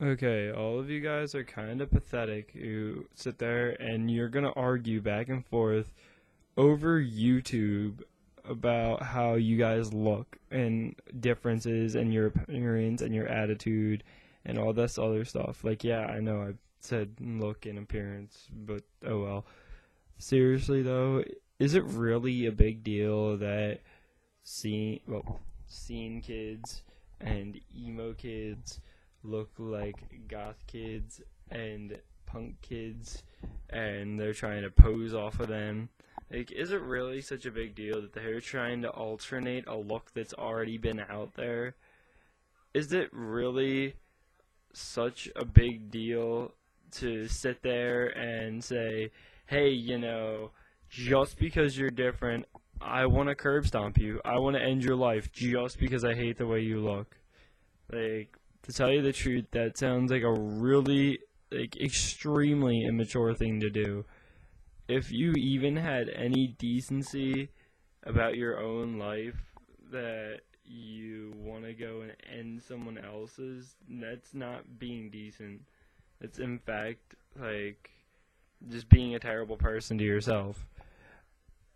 Okay, all of you guys are kind of pathetic. You sit there and you're gonna argue back and forth over YouTube about how you guys look and differences and your appearance and your attitude and all this other stuff. Like, yeah, I know I said look and appearance, but oh well. Seriously though, is it really a big deal that scene kids and emo kids look like goth kids and punk kids and they're trying to pose off of them? Like, is it really such a big deal that they're trying to alternate a look that's already been out there? Is it really such a big deal to sit there and say, hey, just because you're different, I want to curb stomp you. I want to end your life just because I hate the way you look. Like, to tell you the truth, that sounds like a really, extremely immature thing to do. If you even had any decency about your own life that you want to go and end someone else's, that's not being decent. It's in fact just being a terrible person to yourself.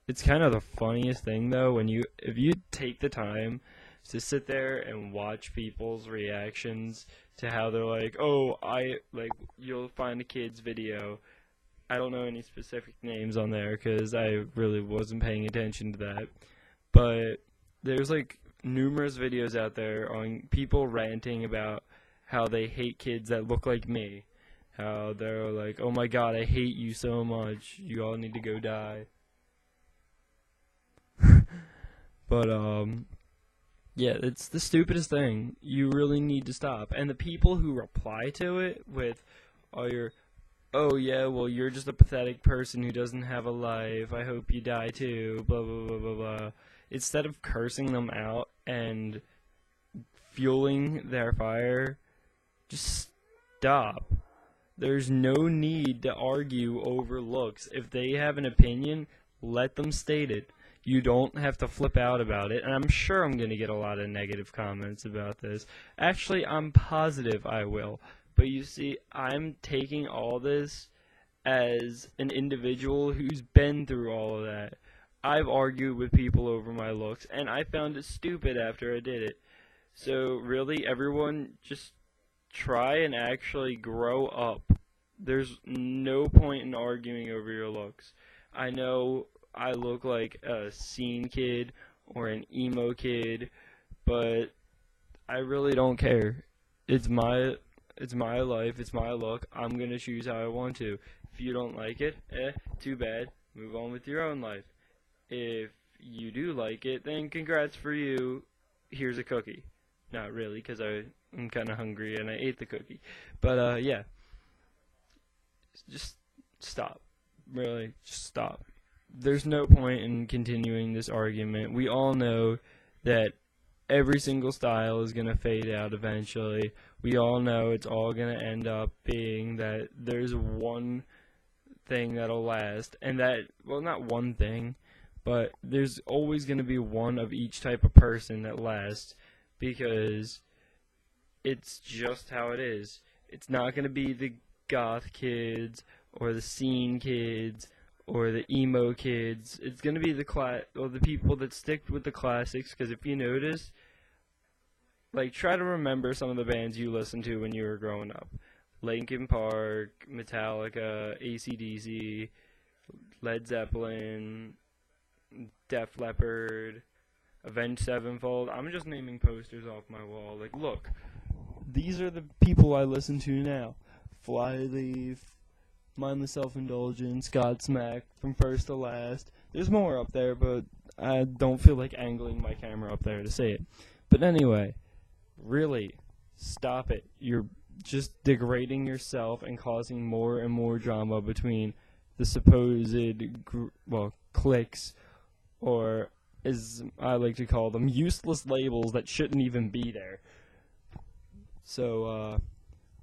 It's kind of the funniest thing though when if you take the time to sit there and watch people's reactions to how they're like, oh, you'll find a kid's video. I don't know any specific names on there because I really wasn't paying attention to that. But there's numerous videos out there on people ranting about how they hate kids that look like me. How they're like, oh my god, I hate you so much. You all need to go die. But, yeah, it's the stupidest thing. You really need to stop. And the people who reply to it with, oh yeah, well, you're just a pathetic person who doesn't have a life. I hope you die too, blah, blah, blah, blah, blah. Instead of cursing them out and fueling their fire, just stop. There's no need to argue over looks. If they have an opinion, let them state it. You don't have to flip out about it, and I'm sure I'm going to get a lot of negative comments about this. Actually, I'm positive I will. But you see, I'm taking all this as an individual who's been through all of that. I've argued with people over my looks, and I found it stupid after I did it. So really, everyone just try and actually grow up. There's no point in arguing over your looks. I know I look like a scene kid or an emo kid, but I really don't care. It's my life, it's my look. I'm gonna choose how I want to. If you don't like it, too bad. Move on with your own life. If you do like it, then congrats for you. Here's a cookie. Not really, because I'm kind of hungry and I ate the cookie. But, yeah. Just stop. Really, just stop. There's no point in continuing this argument. We all know that every single style is going to fade out eventually. We all know it's all going to end up being that there's one thing that'll last. And that, well, not one thing, but there's always going to be one of each type of person that lasts because it's just how it is. It's not going to be the goth kids or the scene kids or the emo kids. It's going to be the people that stick with the classics, because if you notice, try to remember some of the bands you listened to when you were growing up. Linkin Park, Metallica, AC/DC, Led Zeppelin, Def Leppard, Avenged Sevenfold. I'm just naming posters off my wall. Look, these are the people I listen to now. Flyleaf, Mindless Self-Indulgence, Godsmack, From First to Last. There's more up there, but I don't feel like angling my camera up there to say it. But anyway, really, stop it. You're just degrading yourself and causing more and more drama between the supposed, cliques, or as I like to call them, useless labels that shouldn't even be there. So,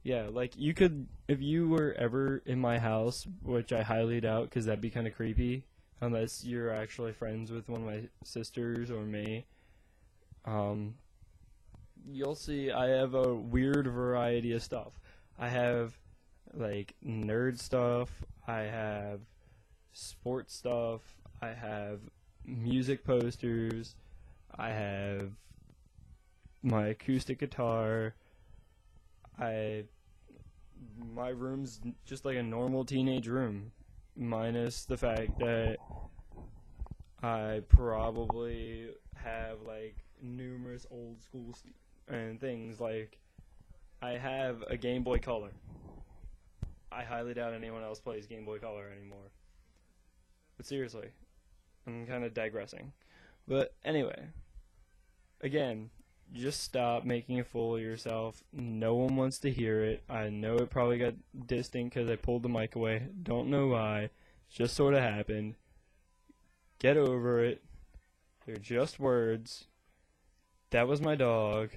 yeah, you could, if you were ever in my house, which I highly doubt because that'd be kind of creepy, unless you're actually friends with one of my sisters or me, you'll see I have a weird variety of stuff. I have like nerd stuff, I have sports stuff, I have music posters, I have my acoustic guitar. I My room's just like a normal teenage room, minus the fact that I probably have like numerous old school and things. Like I have a Game Boy Color. I highly doubt anyone else plays Game Boy Color anymore. But seriously, I'm kind of digressing. But anyway, again, just stop making a fool of yourself. No one wants to hear it. I know it probably got distant because I pulled the mic away. Don't know why. It just sort of happened. Get over it. They're just words. That was my dog.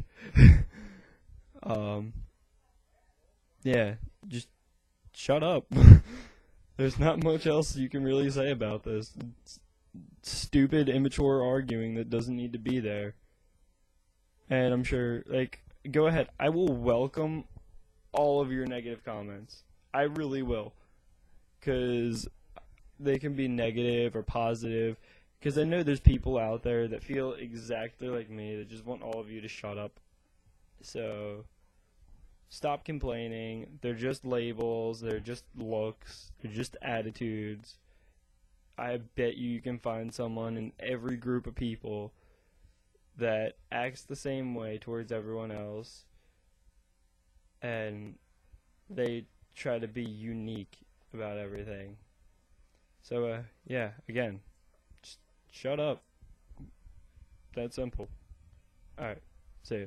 Yeah, just shut up. There's not much else you can really say about this. It's stupid, immature arguing that doesn't need to be there. And I'm sure, like, go ahead. I will welcome all of your negative comments. I really will. Because they can be negative or positive. Because I know there's people out there that feel exactly like me that just want all of you to shut up. So, stop complaining. They're just labels. They're just looks. They're just attitudes. I bet you can find someone in every group of people that acts the same way towards everyone else, and they try to be unique about everything. So, yeah, again, just shut up. That simple. Alright, see ya.